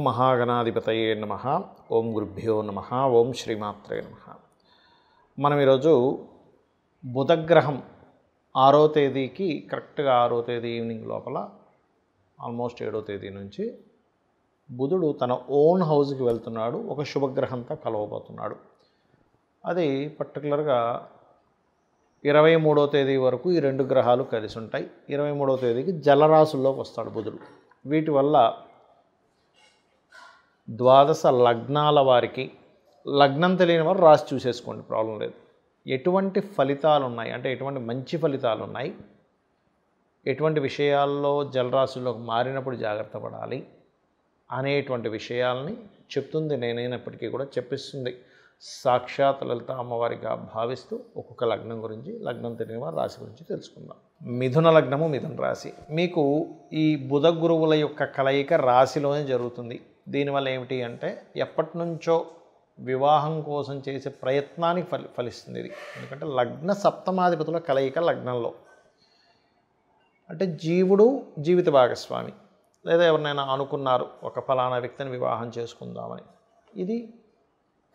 మహాగణాధిపతయే నమః. ఓం గురుభ్యో నమః. ఓం శ్రీమాత్రే నమః. మనం ఈరోజు బుధగ్రహం 6వ తేదీకి కరెక్ట్గా 6వ తేదీ ఈవినింగ్ లోపల ఆల్మోస్ట్ 7వ తేదీ నుంచి బుధుడు తన ఓన్ హౌస్కి వెళ్తున్నాడు. ఒక శుభగ్రహంతో కలవబోతున్నాడు. అది పర్టికులర్గా 23వ తేదీ వరకు ఈ రెండు గ్రహాలు కలిసి ఉంటాయి. 23వ తేదీకి జలరాశుల్లోకి వస్తాడు బుధుడు. వీటి వల్ల ద్వాదశ లగ్నాల వారికి, లగ్నం తెలియని వారు రాసి చూసేసుకోండి, ప్రాబ్లం లేదు. ఎటువంటి ఫలితాలు ఉన్నాయి అంటే ఎటువంటి మంచి ఫలితాలు ఉన్నాయి, ఎటువంటి విషయాల్లో జలరాశుల్లోకి మారినప్పుడు జాగ్రత్త పడాలి అనేటువంటి విషయాల్ని చెప్తుంది. నేనైనప్పటికీ కూడా చెప్పిస్తుంది సాక్షాత్ లలిత అమ్మవారిగా భావిస్తూ ఒక్కొక్క లగ్నం గురించి, లగ్నం తెలియని వారి రాశి గురించి తెలుసుకుందాం. మిథున లగ్నము, మిథున రాశి. మీకు ఈ బుధ గురువుల యొక్క కలయిక రాశిలోనే జరుగుతుంది. దీనివల్ల ఏమిటి అంటే ఎప్పటి నుంచో వివాహం కోసం చేసే ప్రయత్నానికి ఫలిస్తుంది ఇది. ఎందుకంటే లగ్న సప్తమాధిపతుల కలయిక లగ్నంలో, అంటే జీవుడు జీవిత భాగస్వామి, లేదా ఎవరినైనా అనుకున్నారు ఒక ఫలానా వ్యక్తిని వివాహం చేసుకుందామని, ఇది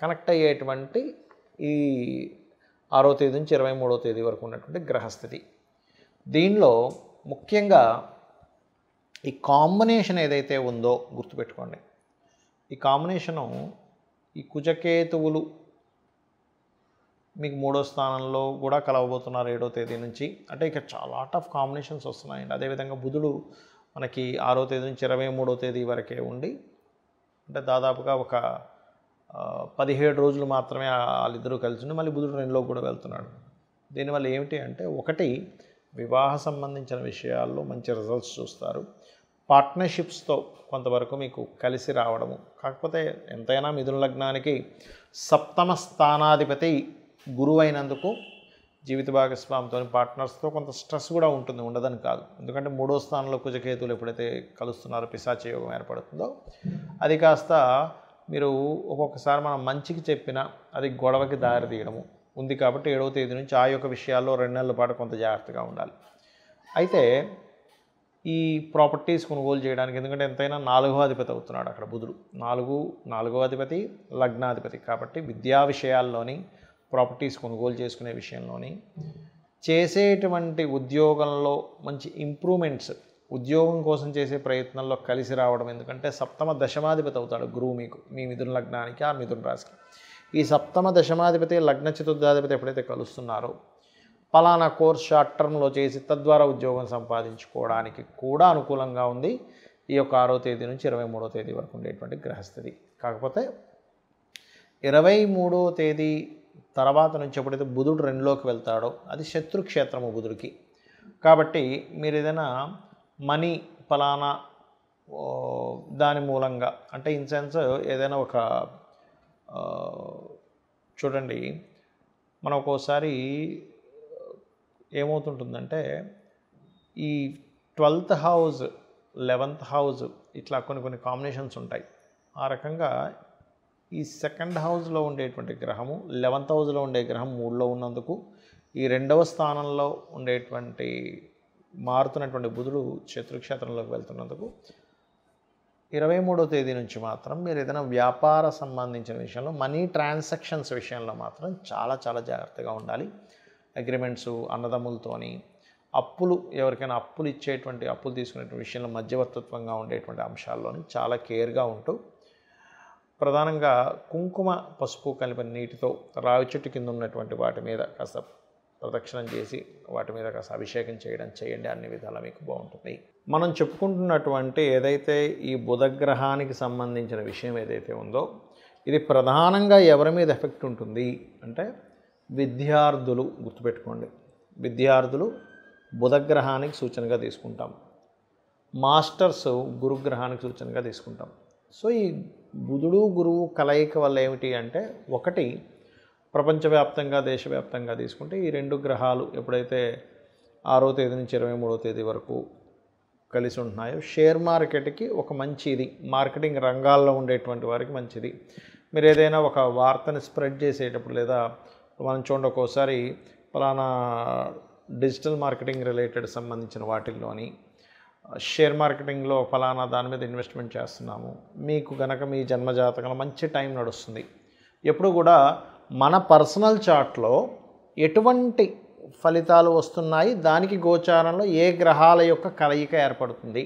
కనెక్ట్ అయ్యేటువంటి ఈ 6వ తేదీ నుంచి 23వ తేదీ వరకు ఉన్నటువంటి గ్రహస్థితి. దీనిలో ముఖ్యంగా ఈ కాంబినేషన్ ఏదైతే ఉందో గుర్తుపెట్టుకోండి. ఈ కాంబినేషను, ఈ కుజకేతువులు మీకు 3వ స్థానంలో కూడా కలవబోతున్నారు 7వ తేదీ నుంచి. అంటే ఇక చాలా లాట్ ఆఫ్ కాంబినేషన్స్ వస్తున్నాయండి. అదేవిధంగా బుధుడు మనకి 6వ తేదీ నుంచి 23వ తేదీ వరకే ఉండి, అంటే దాదాపుగా ఒక 17 రోజులు మాత్రమే వాళ్ళిద్దరూ కలిసి ఉండి మళ్ళీ బుధుడు 2లోకి కూడా వెళ్తున్నాడు. దీనివల్ల ఏమిటి అంటే, ఒకటి వివాహ సంబంధించిన విషయాల్లో మంచి రిజల్ట్స్ చూస్తారు. పార్ట్నర్షిప్స్తో కొంతవరకు మీకు కలిసి రావడము. కాకపోతే ఎంతైనా మిథున లగ్నానికి సప్తమ స్థానాధిపతి గురువు అయినందుకు జీవిత భాగస్వామితో, పార్ట్నర్స్తో కొంత స్ట్రెస్ కూడా ఉంటుంది, ఉండదని కాదు. ఎందుకంటే 3వ స్థానంలో కుజకేతువులు ఎప్పుడైతే కలుస్తున్నారో పిశాచ యోగం ఏర్పడుతుందో, అది కాస్త మీరు ఒక్కొక్కసారి మనం మంచికి చెప్పినా అది గొడవకి దారి తీయడము ఉంది. కాబట్టి 7వ తేదీ నుంచి ఆ యొక్క విషయాల్లో 2 నెలల పాటు కొంత జాగ్రత్తగా ఉండాలి. అయితే ఈ ప్రాపర్టీస్ కొనుగోలు చేయడానికి, ఎందుకంటే ఎంతైనా 4వ అధిపతి అవుతున్నాడు అక్కడ బుధుడు. 4వ అధిపతి లగ్నాధిపతి కాబట్టి విద్యా విషయాల్లోని, ప్రాపర్టీస్ కొనుగోలు చేసుకునే విషయంలోని, చేసేటువంటి ఉద్యోగంలో మంచి ఇంప్రూవ్మెంట్స్, ఉద్యోగం కోసం చేసే ప్రయత్నంలో కలిసి రావడం. ఎందుకంటే సప్తమ దశమాధిపతి అవుతాడు గురువు మీకు, మీ మిథున లగ్నానికి ఆ మిథున రాశికి. ఈ సప్తమ దశమాధిపతి లగ్న చతుర్థాధిపతి ఎప్పుడైతే కలుస్తున్నారో, పలానా కోర్స్ షార్ట్ టర్మ్లో చేసి తద్వారా ఉద్యోగం సంపాదించుకోవడానికి కూడా అనుకూలంగా ఉంది ఈ యొక్క 6వ తేదీ నుంచి 23వ తేదీ వరకు ఉండేటువంటి గ్రహస్థితి. కాకపోతే 23వ తేదీ తర్వాత నుంచి ఎప్పుడైతే బుధుడు 2లోకి వెళ్తాడో, అది శత్రుక్షేత్రము బుధుడికి. కాబట్టి మీరు ఏదైనా మనీ ఫలానా దాని మూలంగా, అంటే ఇన్ సెన్స్ ఏదైనా ఒక చూడండి, మనం ఒక్కోసారి ఏమవుతుంటుందంటే ఈ 12th హౌస్, 11th హౌస్, ఇట్లా కొన్ని కాంబినేషన్స్ ఉంటాయి. ఆ రకంగా ఈ 2nd హౌస్లో ఉండేటువంటి గ్రహము, 11th హౌస్లో ఉండే గ్రహం 3లో ఉన్నందుకు, ఈ 2వ స్థానంలో ఉండేటువంటి మారుతున్నటువంటి బుధుడు శత్రుక్షేత్రంలోకి వెళ్తున్నందుకు 23వ తేదీ నుంచి మాత్రం మీరు ఏదైనా వ్యాపార సంబంధించిన విషయంలో, మనీ ట్రాన్సాక్షన్స్ విషయంలో మాత్రం చాలా చాలా జాగ్రత్తగా ఉండాలి. అగ్రిమెంట్స్ అన్నదమ్ములతోని, అప్పులు, ఎవరికైనా అప్పులు ఇచ్చేటువంటి, అప్పులు తీసుకునేటువంటి విషయంలో మధ్యవర్తిత్వంగా ఉండేటువంటి అంశాల్లోని చాలా కేర్గా ఉంటూ, ప్రధానంగా కుంకుమ పసుపు కలిపిన నీటితో రావి చెట్టు కింద ఉన్నటువంటి వాటి మీద కాస్త ప్రదక్షిణం చేసి వాటి మీద కాస్త అభిషేకం చేయండి. అన్ని విధాలా మీకు బాగుంటుంది. మనం చెప్పుకుంటున్నటువంటి ఏదైతే ఈ బుధగ్రహానికి సంబంధించిన విషయం ఏదైతే ఉందో, ఇది ప్రధానంగా ఎవరి మీద ఎఫెక్ట్ ఉంటుంది అంటే విద్యార్థులు. గుర్తుపెట్టుకోండి, విద్యార్థులు బుధగ్రహానికి సూచనగా తీసుకుంటాం, మాస్టర్స్ గురుగ్రహానికి సూచనగా తీసుకుంటాం. సో ఈ బుధుడు గురువు కలయిక వల్ల ఏమిటి అంటే, ఒకటి ప్రపంచవ్యాప్తంగా, దేశవ్యాప్తంగా తీసుకుంటే ఈ రెండు గ్రహాలు ఎప్పుడైతే 6వ తేదీ నుంచి 23వ తేదీ వరకు కలిసి ఉంటున్నాయో, షేర్ మార్కెట్కి ఒక మంచి ఇది, మార్కెటింగ్ రంగాల్లో ఉండేటువంటి వారికి మంచిది. మీరు ఏదైనా ఒక వార్తని స్ప్రెడ్ చేసేటప్పుడు, లేదా మనం చూడండి ఒక్కోసారి ఫలానా డిజిటల్ మార్కెటింగ్ రిలేటెడ్ సంబంధించిన వాటిల్లోని షేర్ మార్కెటింగ్లో ఫలానా దాని మీద ఇన్వెస్ట్మెంట్ చేస్తున్నాము, మీకు గనక మీ జన్మజాతకంలో మంచి టైం నడుస్తుంది. ఎప్పుడు కూడా మన పర్సనల్ చార్ట్లో ఎటువంటి ఫలితాలు వస్తున్నాయి, దానికి గోచారంలో ఏ గ్రహాల యొక్క కలయిక ఏర్పడుతుంది,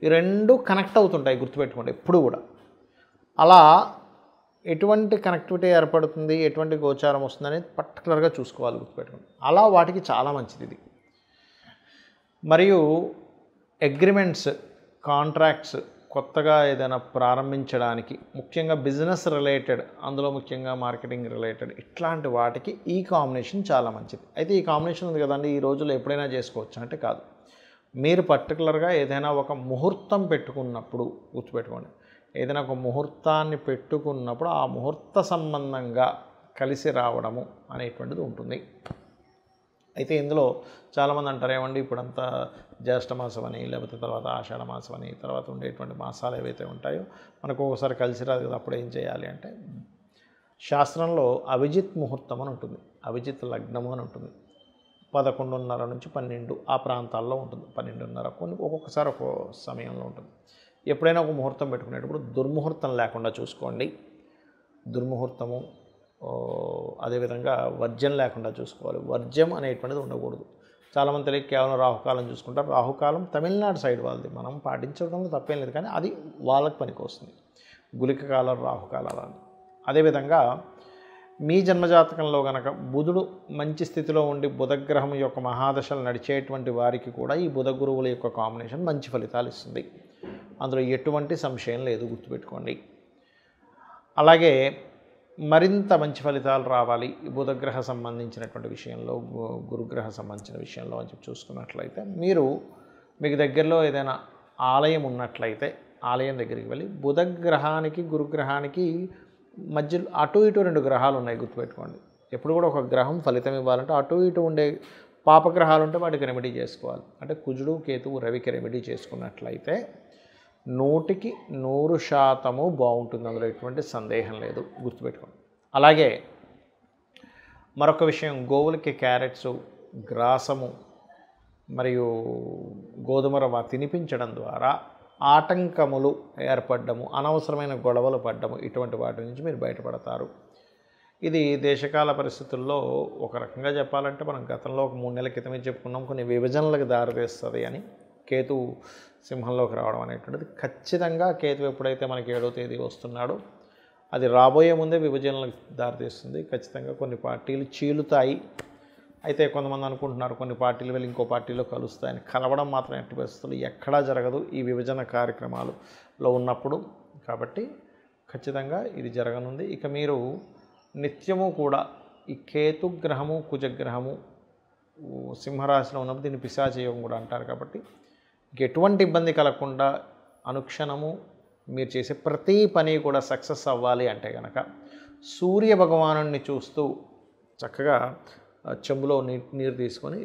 ఈ రెండు కనెక్ట్ అవుతుంటాయి, గుర్తుపెట్టుకోండి ఎప్పుడు కూడా. అలా ఎటువంటి కనెక్టివిటీ ఏర్పడుతుంది, ఎటువంటి గోచారం వస్తుంది అనేది పర్టికులర్గా చూసుకోవాలి, గుర్తుపెట్టుకోండి. అలా వాటికి చాలా మంచిది ఇది. మరియు అగ్రిమెంట్స్, కాంట్రాక్ట్స్ కొత్తగా ఏదైనా ప్రారంభించడానికి, ముఖ్యంగా బిజినెస్ రిలేటెడ్, అందులో ముఖ్యంగా మార్కెటింగ్ రిలేటెడ్, ఇట్లాంటి వాటికి ఈ కాంబినేషన్ చాలా మంచిది. అయితే ఈ కాంబినేషన్ ఉంది కదండి, ఈ రోజుల్లో ఎప్పుడైనా చేసుకోవచ్చు అంటే కాదు. మీరు పర్టికులర్గా ఏదైనా ఒక ముహూర్తం పెట్టుకున్నప్పుడు, గుర్తుపెట్టుకోండి, ఏదైనా ఒక ముహూర్తాన్ని పెట్టుకున్నప్పుడు ఆ ముహూర్త సంబంధంగా కలిసి రావడము అనేటువంటిది ఉంటుంది. అయితే ఇందులో చాలామంది అంటారు, ఏమండి ఇప్పుడంతా జ్యేష్ఠ మాసం అని, లేకపోతే తర్వాత ఆషాఢ మాసం అని, తర్వాత ఉండేటువంటి మాసాలు ఏవైతే ఉంటాయో మనకు ఒకసారి కలిసి రాదు కదా, అప్పుడు ఏం చేయాలి అంటే, శాస్త్రంలో అభిజిత్ ముహూర్తం అని ఉంటుంది, అభిజిత్ లగ్నము అని ఉంటుంది. 11:30 నుంచి 12 ఆ ప్రాంతాల్లో ఉంటుంది. 12:30 కొన్ని ఒక్కొక్కసారి ఒక్కో సమయంలో ఉంటుంది. ఎప్పుడైనా ఒక ముహూర్తం పెట్టుకునేటప్పుడు దుర్ముహూర్తం లేకుండా చూసుకోండి. దుర్ముహూర్తము, అదేవిధంగా వర్జ్యం లేకుండా చూసుకోవాలి. వర్జ్యం అనేటువంటిది ఉండకూడదు. చాలామంది తెలియక కేవలం రాహుకాలం చూసుకుంటారు. రాహుకాలం తమిళనాడు సైడ్ వాళ్ళది, మనం పాటించడంలో తప్పేం లేదు, కానీ అది వాళ్ళకి పనికి వస్తుంది. గుళిక కాలం, రాహుకాలాలు. అదేవిధంగా మీ జన్మజాతకంలో కనుక బుధుడు మంచి స్థితిలో ఉండి బుధగ్రహం యొక్క మహాదశలు నడిచేటువంటి వారికి కూడా ఈ బుధ గురువుల యొక్క కాంబినేషన్ మంచి ఫలితాలు ఇస్తుంది. అందులో ఎటువంటి సంశయం లేదు, గుర్తుపెట్టుకోండి. అలాగే మరింత మంచి ఫలితాలు రావాలి ఈ బుధగ్రహ సంబంధించినటువంటి విషయంలో, గురుగ్రహ సంబంధించిన విషయంలో అని చెప్పి చూసుకున్నట్లయితే, మీకు దగ్గరలో ఏదైనా ఆలయం ఉన్నట్లయితే ఆలయం దగ్గరికి వెళ్ళి బుధగ్రహానికి గురుగ్రహానికి మధ్యలో అటు ఇటు 2 గ్రహాలు ఉన్నాయి, గుర్తుపెట్టుకోండి. ఎప్పుడు కూడా ఒక గ్రహం ఫలితం ఇవ్వాలంటే అటు ఇటు ఉండే పాపగ్రహాలు ఉంటే వాటికి రెమెడీ చేసుకోవాలి. అంటే కుజుడు, కేతువు, రవికి రెమెడీ చేసుకున్నట్లయితే 100% బాగుంటుంది, అందులో ఎటువంటి సందేహం లేదు, గుర్తుపెట్టుకోండి. అలాగే మరొక విషయం, గోవులకి క్యారెట్స్, గ్రాసము మరియు గోధుమ రవ్వ తినిపించడం ద్వారా ఆటంకములు ఏర్పడము, అనవసరమైన గొడవలు పడ్డము, ఇటువంటి వాటి నుంచి మీరు బయటపడతారు. ఇది దేశకాల పరిస్థితుల్లో ఒక రకంగా చెప్పాలంటే, మనం గతంలో ఒక 3 నెలల క్రితమే చెప్పుకున్నాం, కొన్ని విభజనలకు దారితీస్తుంది అని. కేతు సింహంలోకి రావడం అనేటువంటిది ఖచ్చితంగా, కేతు ఎప్పుడైతే మనకి 7వ తేదీ వస్తున్నాడో అది రాబోయే ముందే విభజనలకు దారితీస్తుంది. ఖచ్చితంగా కొన్ని పార్టీలు చీలుతాయి. అయితే కొంతమంది అనుకుంటున్నారు కొన్ని పార్టీలు వెళ్ళి ఇంకో పార్టీలో కలుస్తాయని. కలవడం మాత్రం ఎట్టి పరిస్థితులు ఎక్కడా జరగదు ఈ విభజన కార్యక్రమాలలో ఉన్నప్పుడు. కాబట్టి ఖచ్చితంగా ఇది జరగనుంది. ఇక మీరు నిత్యము కూడా ఈ కేతుగ్రహము, కుజగ్రహము సింహరాశిలో ఉన్నప్పుడు దీన్ని పిశాచయోగం కూడా అంటారు. కాబట్టి ఎటువంటి ఇబ్బంది కలగకుండా అనుక్షణము మీరు చేసే ప్రతి పని కూడా సక్సెస్ అవ్వాలి అంటే కనుక సూర్య భగవానుడిని చూస్తూ చక్కగా చెంబులో నీరు తీసుకొని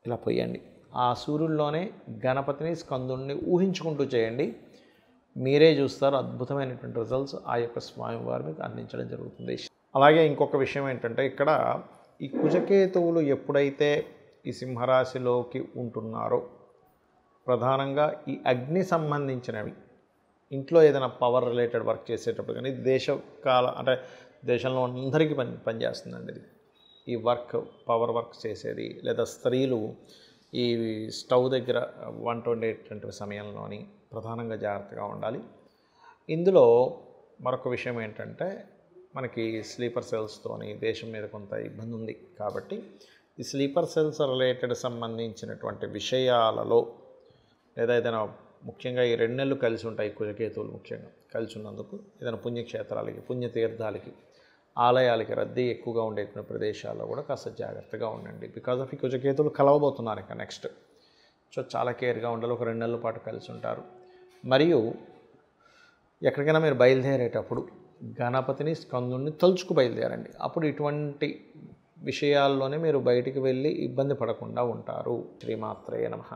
ఇలా పోయండి. ఆ సూర్యుల్లోనే గణపతిని, స్కందుని ఊహించుకుంటూ చేయండి. మీరే చూస్తారు అద్భుతమైనటువంటి రిజల్ట్స్ ఆ యొక్క స్వామివారి మీకు అందించడం జరుగుతుంది. అలాగే ఇంకొక విషయం ఏంటంటే, ఇక్కడ ఈ కుజకేతువులు ఎప్పుడైతే ఈ సింహరాశిలోకి ఉంటున్నారో ప్రధానంగా ఈ అగ్ని సంబంధించినవి, ఇంట్లో ఏదైనా పవర్ రిలేటెడ్ వర్క్ చేసేటప్పుడు కానీ, అంటే దేశంలో అందరికీ పనిచేస్తుందండి ఇది. ఈ పవర్ వర్క్ చేసేది, లేదా స్త్రీలు ఈ స్టవ్ దగ్గర వంట వండేటువంటి సమయంలోని ప్రధానంగా జాగ్రత్తగా ఉండాలి. ఇందులో మరొక విషయం ఏంటంటే, మనకి స్లీపర్ సెల్స్తోని దేశం మీద కొంత ఇబ్బంది ఉంది. కాబట్టి ఈ స్లీపర్ సెల్స్ రిలేటెడ్ సంబంధించినటువంటి విషయాలలో, లేదా ఏదైనా ముఖ్యంగా ఈ 2 నెలలు కలిసి ఉంటాయి కుజకేతువులు ముఖ్యంగా కలిసి ఉన్నందుకు, ఏదైనా పుణ్యక్షేత్రాలకి, పుణ్యతీర్థాలకి, ఆలయాలకి రద్దీ ఎక్కువగా ఉండేటువంటి ప్రదేశాల్లో కూడా కాస్త జాగ్రత్తగా ఉండండి. బికాజ్ ఆఫ్ ఈ కుజకేతువులు కలవబోతున్నారు ఇక నెక్స్ట్. సో చాలా కేర్గా ఉండాలి. ఒక 2 నెలల పాటు కలిసి ఉంటారు. మరియు ఎక్కడికైనా మీరు బయలుదేరేటప్పుడు గణపతిని, స్కందుని తలుచుకు బయలుదేరండి. అప్పుడు ఇటువంటి విషయాల్లోనే మీరు బయటికి వెళ్ళి ఇబ్బంది పడకుండా ఉంటారు. శ్రీమాత్రేయ నమః.